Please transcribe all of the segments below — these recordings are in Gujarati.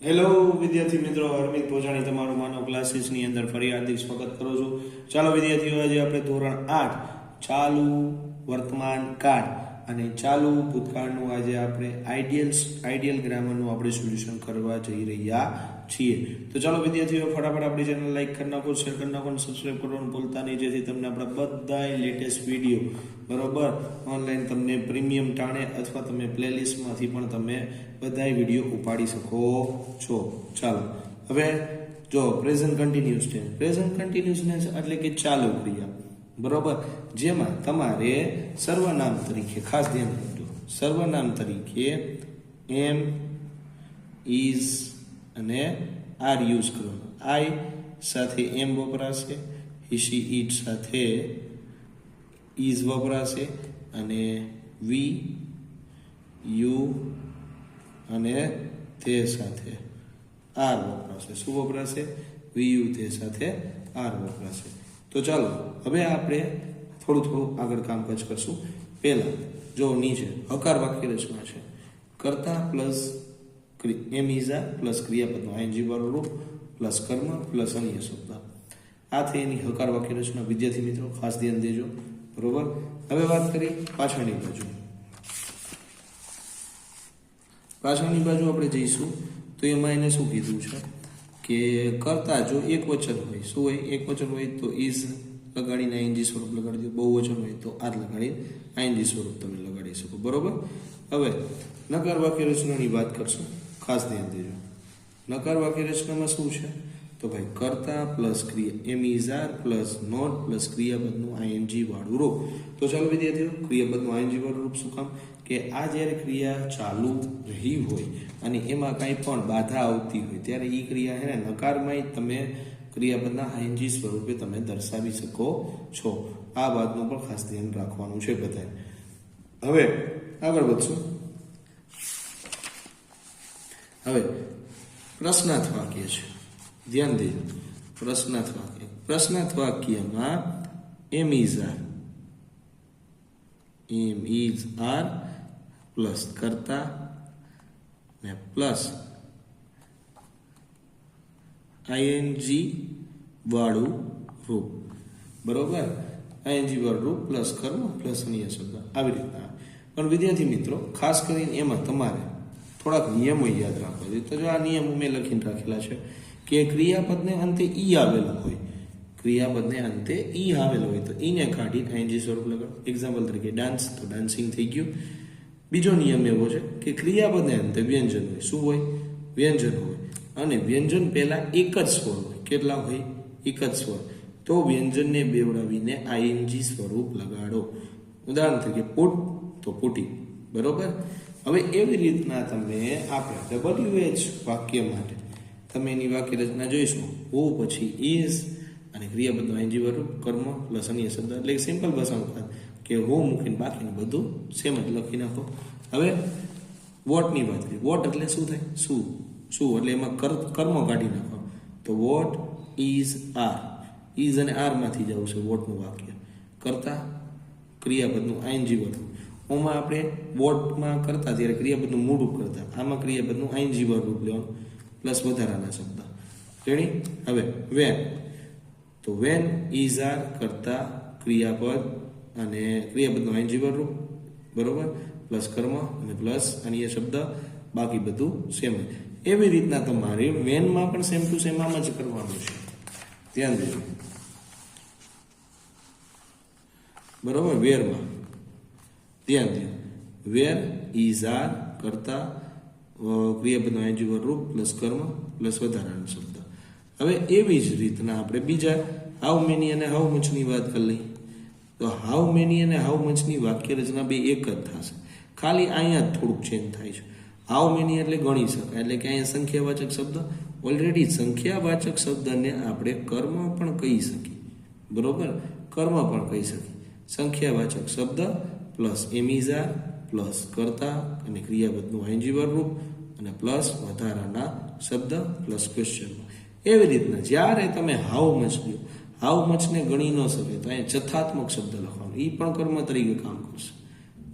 હેલો વિદ્યાર્થી મિત્રો, અરવિંદ પોજાણી તમારું માનવ ક્લાસીસની અંદર ફરી હાર્દિક સ્વાગત કરું છું. ચાલો વિદ્યાર્થીઓ, આજે આપણે ધોરણ 8 ચાલુ વર્તમાન કાળ અને ચાલુ ભૂતકાળનું આજે આપણે આઈડિયલ ગ્રામરનું આપણે સોલ્યુશન કરવા જઈ રહ્યા છીએ. તો ચાલો વિદ્યાર્થીઓ, ફટાફટ આપણી ચેનલ લાઈક કરી નાખો, શેર કરી નાખો અને સબસ્ક્રાઈબ કરવાનું ભૂલતા નહીં, જેથી તમને આપણા બધા લેટેસ્ટ વિડીયો બરોબર ઓનલાઈન તમને પ્રીમિયમ ટાણે અથવા તમે પ્લેલિસ્ટમાંથી પણ તમે બધા વિડીયો ઉપાડી શકો છો. ચાલો હવે જો present continuous tense. Present continuous tense એટલે કે ચાલુ ક્રિયા બરોબર, જેમાં તમારે સર્વનામ તરીકે ખાસ ધ્યાન રાખજો, સર્વનામ તરીકે એમ, ઇઝ અને આર યુઝ કરવાનો. આઈ સાથે એમ વપરાશે, હી શી ઇટ સાથે ઇઝ વપરાશે અને વી યુ અને તે સાથે આર વપરાશે. શું વપરાશે? વી યુ તે સાથે આર વપરાશે. તો ચાલો હવે આપણે થોડું આગળ કામકાજ કરશું. પહેલા જો નીચે હકાર વાક્ય રચના છે, કર્તા plus am is are plus ક્રિયાપદનું આઈએનજી વાળું રૂપ પ્લસ કર્મ પ્લસ અન્ય શબ્દ. આ થઈ એની હકાર વાક્ય રચના. વિદ્યાર્થી મિત્રો ખાસ ધ્યાન દેજો બરોબર. હવે વાત કરી પાછળની બાજુ. પાછળની બાજુ આપણે જઈશું તો એમાં એને શું કીધું છે કે કરતા જો એક વચન હોય, શું હોય? એક વચન હોય તો ઇઝ લગાડીને આઈએનજી સ્વરૂપ લગાડી દો. બહુ વચન હોય તો આર લગાડી આઈએનજી સ્વરૂપ તમે લગાડી શકો બરોબર. હવે નકાર વાક્ય રચનાની વાત કરશું, ખાસ ધ્યાન દેજો. નકાર વાક્ય રચનામાં શું છે તો ભાઈ કર્તા પ્લસ ક્રિયા am is are plus not plus ક્રિયાપદનું આઈએનજી વાળું રૂપ. તો ચાલો વિદ્યાર્થીઓ, ક્રિયાપદનું આઈએનજી વાળું રૂપ શું કામ? કે આ જ્યારે ક્રિયા ચાલુ રહી હોય અને એમાં કાંઈ પણ બાધા આવતી હોય ત્યારે એ ક્રિયા છે ને નકારમાંય તમે ક્રિયાપદના આઈએનજી સ્વરૂપે તમે દર્શાવી શકો છો. આ વાતનું પણ ખાસ ધ્યાન રાખવાનું છે બધાએ. હવે આગળ વધશું. હવે પ્રશ્નાર્થ વાક્ય છે, ધ્યાન દેજો. પ્રશ્નાર્થ વાક્ય, પ્રશ્નાર્થ વાક્યમાં એમ ઇઝ આર પ્લસ કર્તા ને પ્લસ આઈએનજી વાળું રૂપ બરોબર. આઈએનજી વાળું રૂપ પ્લસ કર્મ પ્લસ અન્ય શબ્દ આવી રીતના. પણ વિદ્યાર્થી મિત્રો ખાસ કરીને એમાં તમારે થોડાક નિયમો યાદ રાખવા જોઈએ. તો જો આ નિયમો મેં લખીને રાખેલા છે કે ક્રિયાપદને અંતે ઈ આવેલું હોય, ક્રિયાપદને અંતે ઈ આવેલો હોય તો ઈને કાઢીને આઈએનજી સ્વરૂપ લગાડો. એક્ઝામ્પલ તરીકે ડાન્સ, તો ડાન્સિંગ થઈ ગયું. બીજો નિયમ એવો છે કે ક્રિયાપદને અંતે વ્યંજન હોય. શું હોય? વ્યંજન હોય. અને વ્યંજન પહેલા એક જ સ્વર હોય. કેટલા હોય? એક જ સ્વર. તો વ્યંજનને બેવડાવીને આઈએનજી સ્વરૂપ લગાડો. ઉદાહરણ તરીકે પુટ તો પુટી બરોબર. હવે એવી રીતના તમે આપણે WH વાક્ય માટે તમે એની વાક્ય રચના જોઈશું. હુ પછી ઇઝ અને ક્રિયાપદનું આઈએનજી વાળું કર્મ પ્લસ અન્ય શબ્દ, એટલે સિમ્પલ ભાષામાં કે હું મૂકીને બાકીનું બધું સેમ જ લખી નાખો. હવે વોટની વાત કરીએ. વોટ એટલે શું થાય? શું એટલે એમાં કર્મ કાઢી નાખો. તો વોટ ઇઝ આર, ઇઝ અને આર માંથી જ આવશે વોટનું વાક્ય. કરતા ક્રિયાપદનું આઈએનજી વાળું. ઓમાં આપણે વોટમાં કરતા ત્યારે ક્રિયાપદનું મૂળ રૂપ કરતા, આમાં ક્રિયાપદનું આઈએનજી વાળું રૂપ લેવાનું પ્લસ વધારાના શબ્દ. રેડી? હવે વેન, તો વેન ઇઝ આર કરતા ક્રિયાપદ અને ક્રિયાપદનું આઈએનજી વાળું રૂપ બરોબર પ્લસ કર્મ અને પ્લસ અન્ય શબ્દ, બાકી બધું સેમ. એવી રીતના તમારે વેનમાં પણ સેમ ટુ સેમ આમ જ કરવાનું છે. ધ્યાન દેજો બરોબર. વેરમાં ધ્યાન દો. વેર ઇઝ આર કરતા ક્રિયાપદનું આઈએનજી વાળું રૂપ પ્લસ કર્મ પ્લસ વધારાનો શબ્દ. હવે એવી જ રીતના આપણે બીજા હાઉ મેની અને હાઉ મચની વાત કરી લઈએ. તો હાઉ મેની અને હાઉ મચની વાક્ય રચના બે એક જ થશે, ખાલી અહીંયા જ થોડુંક ચેન્જ થાય છે. હાઉ મેની એટલે ગણી શકાય, એટલે કે અહીંયા સંખ્યાવાચક શબ્દ. ઓલરેડી સંખ્યાવાચક શબ્દને આપણે કર્મ પણ કહી શકીએ બરોબર, કર્મ પણ કહી શકીએ. સંખ્યાવાચક શબ્દ plus am is are plus કર્તા અને ક્રિયાપદનું આઈએનજી વાળું રૂપ અને પ્લસ વધારાના શબ્દ પ્લસ ક્વેશ્ચન. એવી રીતના જ્યારે તમે હાઉ મચ લો, હાઉ મચને ગણી ન શકે તો અહીંયા જથ્થાત્મક શબ્દ લખવાનો, એ પણ કર્મ તરીકે કામ કરશે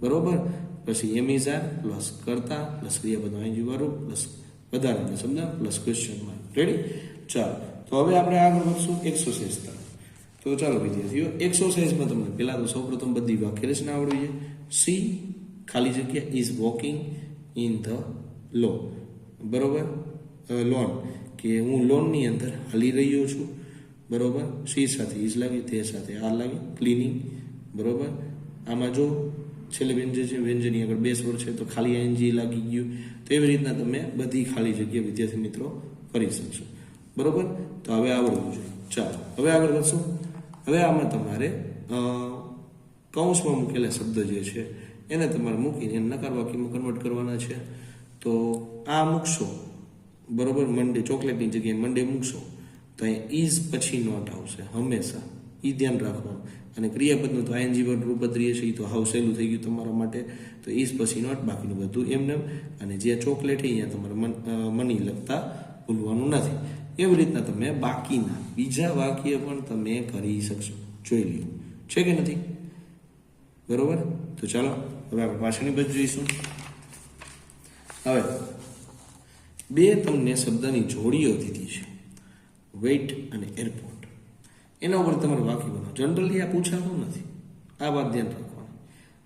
બરોબર. પછી એમ ઇઝ આર પ્લસ કરતા પ્લસ ક્રિયાપદનું આઈએનજી વાળું પ્લસ વધારાના શબ્દ પ્લસ ક્વેશ્ચન માર્ક. રેડી? ચાલો, તો હવે આપણે આગળ વધશું એક્સરસાઇઝ તરફ. તો ચાલો વિદ્યાર્થીઓ, એક્સરસાઇઝમાં તમને પહેલા તો સૌપ્રથમ બધી વાક્ય રચના આવડવી છે. સી ખાલી જગ્યા is walking in the loan. બરોબર? લોન કે હું લોનની અંદર હાલી રહ્યો છું. બરોબર? સી સાથે ઇઝ લાગી, તે સાથે આર લાગી. ક્લિનિંગ. બરોબર? આમાં જો છેલ્લે વ્યંજન છે, વ્યંજનની આગળ બે સ્વર છે તો ખાલી આઈએનજી લાગી ગયું. તો એવી રીતના તમે બધી ખાલી જગ્યા વિદ્યાર્થી મિત્રો કરી શકશો. બરોબર? તો હવે આવડવું જોઈએ. ચાલો, હવે આગળ વધશું. હવે આમાં તમારે કૌંસમાં મૂકેલા શબ્દ જે છે એને તમારે મૂકીને એને નકાર વાક્યમાં કન્વર્ટ કરવાના છે. તો આ મૂકશો, બરોબર, મંડે ચોકલેટની જગ્યાએ મંડે મૂકશો તો અહીંયા ઇઝ પછી નોટ આવશે હંમેશા. એ ધ્યાન રાખવાનું. અને ક્રિયાપદનું તો આઈએનજી વર્ડ રૂપદ્રીય છે, એ તો હાવ સહેલું થઈ ગયું તમારા માટે. તો ઇઝ પછી નોટ, બાકીનું બધું એમને. અને જે ચોકલેટ છે અહીંયા તમારે મની લખતા ભૂલવાનું નથી. એવી રીતના તમે બાકીના બીજા વાક્ય પણ તમે કરી શકશો. જોઈ લ્યો છે કે નથી? બરોબર? તો ચાલો હવે આપણે પાછળની બાજુ જોઈશું. હવે બે તમને શબ્દની જોડીઓ દીધી છે, વેઇટ અને એરપોર્ટ. એના ઉપર તમારે વાક્ય બનાવો. જનરલી આ પૂછાતું નથી, આ વાત ધ્યાન રાખવાની.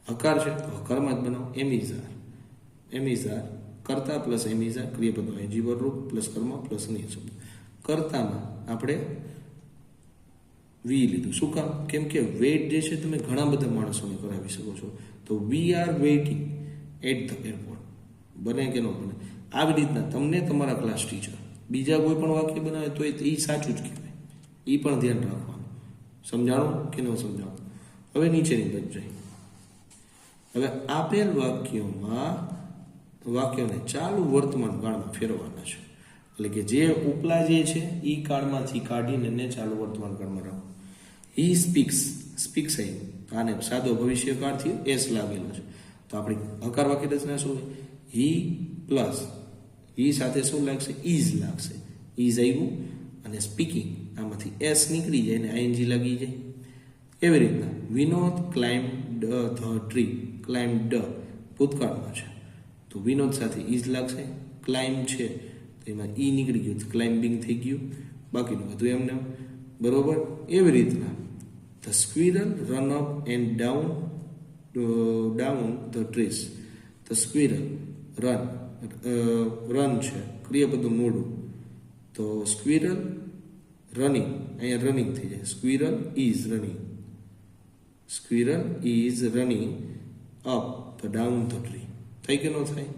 હકાર છે તો હકારમાં જ બનાવો. એમિઝાર કર્તા પ્લસ એમિઝાર ક્રિયાપદનો આઈએનજી વર્બ રૂપ પ્લસ કર્મ પ્લસ નિયત શબ્દ. કર્તામાં આપણે વી લીધું. શું કામ? કેમ કે વેઇટ જે છે તમે ઘણા બધા માણસોને કરાવી શકો છો. તો we are waiting at the airport. બને કે ન બને? આવી રીતના તમને તમારા ક્લાસ ટીચર બીજા કોઈ પણ વાક્ય બનાવે તો એ સાચું જ કહેવાય. એ પણ ધ્યાન રાખવાનું. સમજાણું કે ન સમજાણું? હવે નીચેની બાજુ જાય. હવે આપેલ વાક્યોને ચાલુ વર્તમાન કાળમાં ફેરવાના છે. એટલે કે જે ઉપલા જે છે એ કાળમાંથી કાઢીને એને ચાલુ વર્તમાન કાળમાં રાખો. હી સ્પીક્સ આને સાદો ભવિષ્યકાળથી એસ લાગેલો છે. તો આપણી હકાર વાક્ય રચના શું હોય? હી પ્લસ હી સાથે શું લાગશે? ઇઝ લાગશે. ઇઝ આવ્યું અને સ્પીકિંગ આમાંથી એસ નીકળી જાય અને આઈએનજી લાગી જાય. એવી રીતના Vinod climbed the tree. Climbed ભૂતકાળમાં છે તો વિનોદ સાથે ઇઝ લાગશે. ક્લાઇમ્બ છે તો એમાં ઈ નીકળી ગયું, ક્લાઇમ્બિંગ થઈ ગયું. બાકીનું બધું એમને બરોબર. એવી રીતના the squirrel run up and down the ટ્રીસ. The squirrel run છે ક્રિયાપદનું મોડું. તો સ્ક્વિરલ રનિંગ, અહીંયા રનિંગ થઈ જાય. Squirrel is running up the down the tree. થઈ કે ન થાય?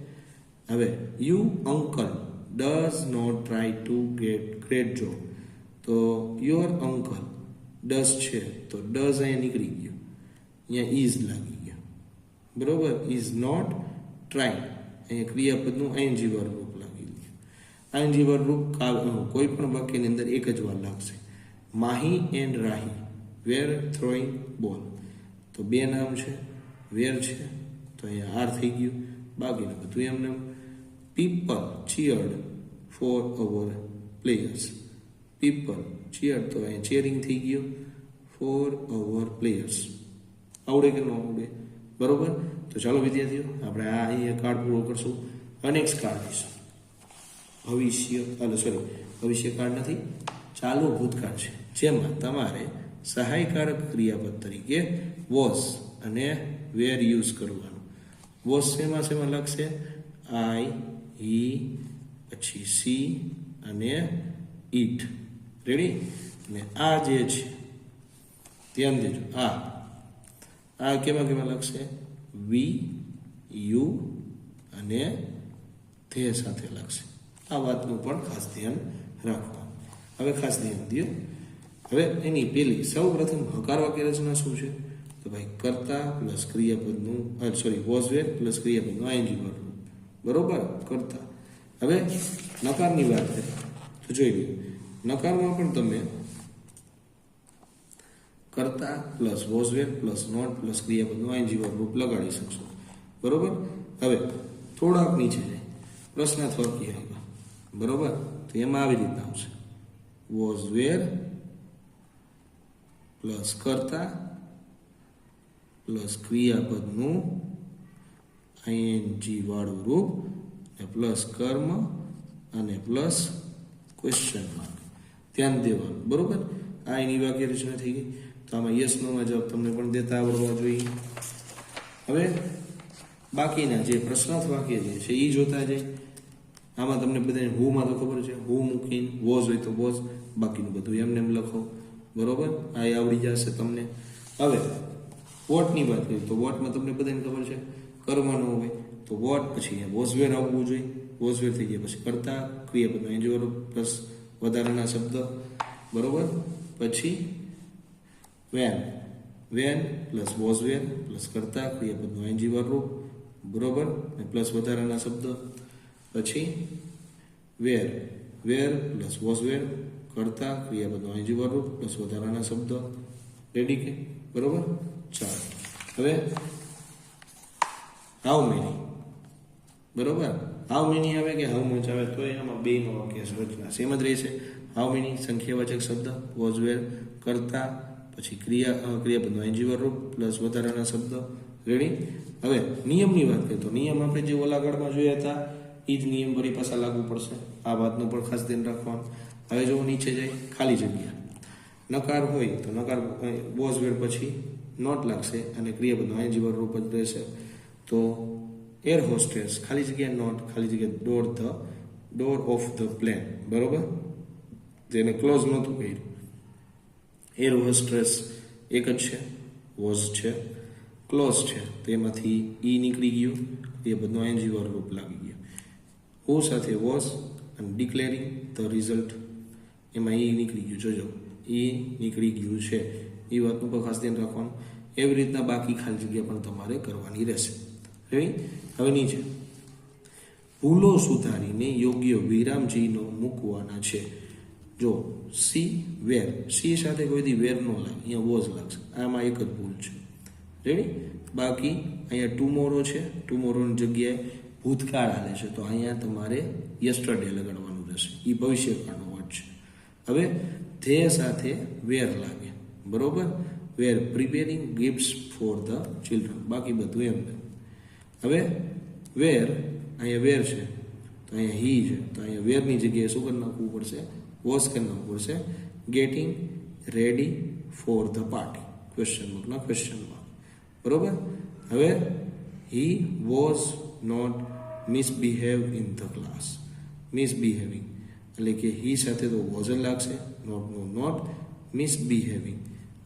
હવે you uncle does not try to great job. તો યોર અંકલ ડઝ છે તો ડઝ અહીંયા નીકળી ગયો, અહીંયા ઇઝ લાગી ગયો. બરોબર? ઇઝ નોટ ટ્રાય, અહીંયા ક્રિયાપદનું આઈએનજી વર્બ રૂપ લાગી ગયું. આઈએનજી વર્બ રૂપ કોઈ પણ વાક્યની અંદર એક જ વાર લાગશે. Mahi and Rahi were throwing ball. તો બે નામ છે, વેર છે તો અહીંયા આર થઈ ગયું. બાકીનું બધું એમને. પીપલ ચીયર્ડ ફોર અવર પ્લેયર્સ. પીપલ ચીયર્ડ તો અહીંયા ચેરિંગ થઈ ગયું ફોર અવર પ્લેયર્સ. આવડે કે ન આવડે? બરોબર? તો ચાલો વિદ્યાર્થીઓ આપણે આ અહીંયા કાર્ડ પૂરો કરશું. નેક્સ્ટ કાર્ડ લઈશું. ભવિષ્ય કાર્ડ નથી, ચાલુ ભૂતકાળ છે, જેમાં તમારે સહાયકારક ક્રિયાપદ તરીકે વોઝ અને વેર યુઝ કરવાનું. વોઝ શેમાં લાગશે? આઈ, હી, પછી સી અને ઈટ. રેડી? અને આ જે છે ધ્યાન દેજો, આ કેમાં લાગશે? વી, યુ અને ધે સાથે લાગશે. આ વાતનું પણ ખાસ ધ્યાન રાખવાનું. હવે ખાસ ધ્યાન દો. હવે એની પેલી સૌ પ્રથમ હકાર વાક્ય રચના શું છે? તો ભાઈ કર્તા પ્લસ ક્રિયાપદનું વોઝવેર પ્લસ ક્રિયાપદનું આઈએનજી વર્બ. બરોબર? કર્તા. હવે નકારની વાત કરીએ તો જોઈ લો. નકારમાં પણ તમે કર્તા plus was were plus not plus ક્રિયાપદનું આઈએનજી વર્બ રૂપ લગાડી શકશો. બરોબર? હવે થોડાક નીચે જાય પ્રશ્નાર્થ વાક્ય આવ્યા. બરોબર? તો એમાં આવી રીતના આવશે. વોઝવેર પ્લસ કર્તા પ્લસ ક્રિયાપદનું આઈએનજી વાળું રૂપ પ્લસ કર્મ અને પ્લસ ક્વેશ્ચન માર્ક. ધ્યાન દેવાનું, બરોબર. આ એની વાક્ય રચના થઈ ગઈ. તો આમાં યસ નોમાં જવાબ તમને પણ દેતા આવડવા જોઈએ. હવે બાકીના જે પ્રશ્નાર્થ વાક્ય જે છે એ જોતા જાય. આમાં તમને બધાને હુમાં તો ખબર છે, હુ મૂકીને વોઝ હોય તો વોઝ, બાકીનું બધું એમને એમ લખો, બરોબર. આ આવડી જશે તમને. હવે વોટની વાત કરીએ તો વોટમાં તમને બધાને ખબર છે કરવાનું હોય તો વોટ, પછી અહીંયા વોઝવેર આવવું જોઈએ. વોઝવેર થઈ ગયા પછી કરતા ક્રિયાપદનો એન્જોર પ્લસ વધારાના શબ્દ, બરોબર. પછી when, when plus was were plus કરતા ક્રિયાપદનો એન્જીવર રૂપ, બરોબર, અને પ્લસ વધારાના શબ્દ. પછી વેર, વેર પ્લસ વોઝવેર કરતા ક્રિયાપદનો એન્જીવર રૂપ પ્લસ વધારાના શબ્દ. રેડી કે, બરોબર. ચાલો હવે હાઉ મેની, બરોબર. હાઉ મેની આવે કે હાઉ મચ આવે તો એમાં બેનો વાક્ય રચના સેમ જ રહેશે. હાઉ મેની સંખ્યાવાચક શબ્દ, વોઝવેર કરતા, પછી ક્રિયાપદનો એન્જીવર રૂપ પ્લસ વધારાના શબ્દ. રેડી. હવે નિયમની વાત કરીએ તો નિયમ આપણે જે ઓલાગઢમાં જોયા હતા એ જ નિયમ વળી પાછા લાગુ પડશે. આ વાતનું પણ ખાસ ધ્યાન રાખવાનું. હવે જો નીચે જાય ખાલી જગ્યા, નકાર હોય તો નકાર વોઝવેર પછી નોટ લાગશે અને ક્રિયાપદનો એન્જીવર રૂપ જ રહેશે. તો એર હોસ્ટેસ ખાલી જગ્યા નોટ ખાલી જગ્યા ડોર ઓફ ધ પ્લેન, બરોબર, જેને ક્લોઝ નહોતું કર્યું. એર હોસ્ટેસ એક જ છે, વોઝ છે, ક્લોઝ છે, તો એમાંથી ઈ નીકળી ગયું, ક્રિયાપદનો એન્જીવર રૂપ લાગી ગયું. હુ સાથે વોઝ અને ડિક્લેરિંગ ધ રિઝલ્ટ, એમાં ઈ નીકળી ગયું. જોજો ઈ નીકળી ગયું છે. એ વાતનું પણ ખાસ ધ્યાન રાખવાનું. એવી રીતના બાકી ખાલી જગ્યા પણ તમારે કરવાની રહેશે. હવે નીચે ભૂલો સુધારીને યોગ્ય વિરામચિહ્નો મૂકવાના છે. જો સી વેર, સી સાથે કોઈ દી વેર નો લાગે, અહીંયા વોઝ લાગશે. આમાં એક જ ભૂલ છે. રેડી. બાકી અહીંયા ટુમોરો છે, ટુમોરોની જગ્યાએ ભૂતકાળ હાલે છે તો અહીંયા તમારે યસ્ટરડે લગાડવાનું રહેશે. એ ભવિષ્યકાળનો વર્ડ છે. હવે ધ્યેય સાથે વેર લાગે, બરોબર. Were preparing gifts for the children, બાકી બધું એમ. હવે વેર, અહીંયા વેર છે તો અહીંયા હી છે તો અહીંયા વેરની જગ્યાએ શું કરી નાખવું પડશે? વોઝ કરી નાખવું પડશે. Getting ready for the party, question માર્કના ક્વેશ્ચન માર્ક, બરોબર. હવે he was not misbehave in the class, misbehaving એટલે કે હી સાથે તો વોઝ જ લાગશે, નોટ મિસબિહેવિંગ.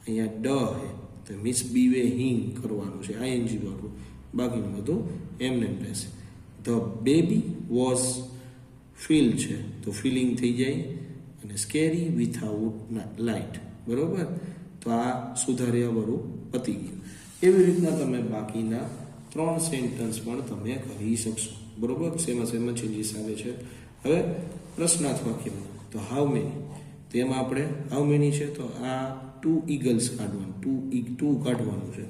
અહીંયા ડ હે તો મિસબિહેવિંગ કરવાનું છે, આઈએનજી વાળું. બાકીનું બધું એમને એમ રહેશે. ધ બેબી વોઝ ફીલ છે તો ફિલિંગ થઈ જાય અને સ્કેરી વિથઆઉટ લાઇટ, બરોબર. તો આ સુધાર્યા વાળું પતી ગયું. એવી રીતના તમે બાકીના 3 સેન્ટન્સ પણ તમે કરી શકશો, બરોબર. શેમાં ચેન્જીસ આવે છે. હવે પ્રશ્નાર્થ વાક્યમાં તો હાઉ મેની, તો એમાં આપણે હાઉ મેની છે તો આ 2 ઈગલ્સ કાઢવાનું, 2 કાઢવાનું છે.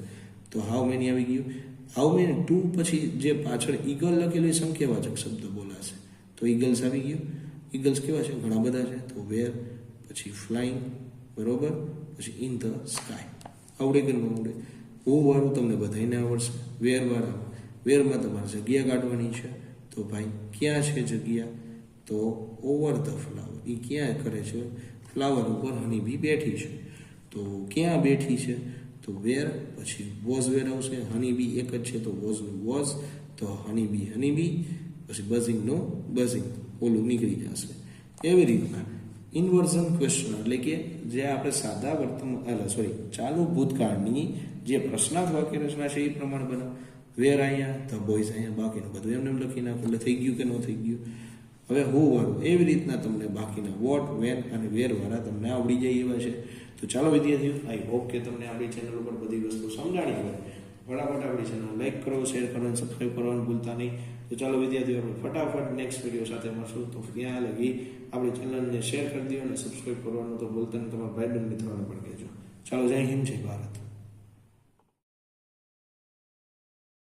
તો હાઉ મેની આવી ગયું. હાઉ મેની 2 પછી જે પાછળ ઈગલ લખેલું એ સંખ્યાવાચક શબ્દ બોલાશે તો ઈગલ્સ આવી ગયું. ઈગલ્સ કેવા છે? ઘણા બધા છે. તો વેર, પછી ફ્લાઇંગ, બરોબર, પછી ઇન ધ સ્કાય. આવડે કે ન આવડે? હું વાળું તમને બધાને આવડશે. વેર વાળા, વેરમાં તમારે જગ્યા કાઢવાની છે. તો ભાઈ ક્યાં છે જગ્યા? તો ઓવર ધ ફ્લાવર. એ ક્યાં કરે છે? ફ્લાવર ઉપર હની બી બેઠી છે. તો ક્યાં બેઠી છે? તો વેર, પછી વોઝ વેર આવશે. હની બી એક જ છે તો વોઝનું વોઝ, તો હની બી, પછી બઝિંગનું બઝિંગ, ઓલું નીકળી જશે. એવી રીતના ઇન્વર્ઝન ક્વેશ્ચન એટલે કે જે આપણે સાદા ચાલુ ભૂતકાળની જે પ્રશ્નાર્થ વાક્ય રચના છે એ પ્રમાણે બનાવ. વેર અહીંયા, ધ બોયઝ અહીંયા, બાકીનું બધું એમને એમ લખી નાખો એટલે થઈ ગયું કે ન થઈ ગયું. હવે હુ વાળું એવી રીતના તમને બાકીના વોટ, વેન અને વેર વાળા તમને આવડી જાય એવા છે. તો ચાલો વિદ્યાર્થીઓ, આઈ હોપ કે તમને આપણી ચેનલ ઉપર બધી વસ્તુ સમજાણી હોય. ફટાફટ આપણી ચેનલ લાઈક કરો, શેર કરો અને સબસ્ક્રાઈબ કરવાનું ભૂલતા નહીં. તો ચાલો વિદ્યાર્થીઓ, આપણે ફટાફટ નેક્સ્ટ વિડીયો સાથે મળશું. તો ત્યાં લગી આપણી ચેનલને શેર કરી દો અને સબસ્ક્રાઈબ કરવાનું તો ભૂલતા નહીં. તમારા ભાઈ બંધ મિત્રોને પણ કહેજો. ચાલો, જય હિન્દ, જય ભારત.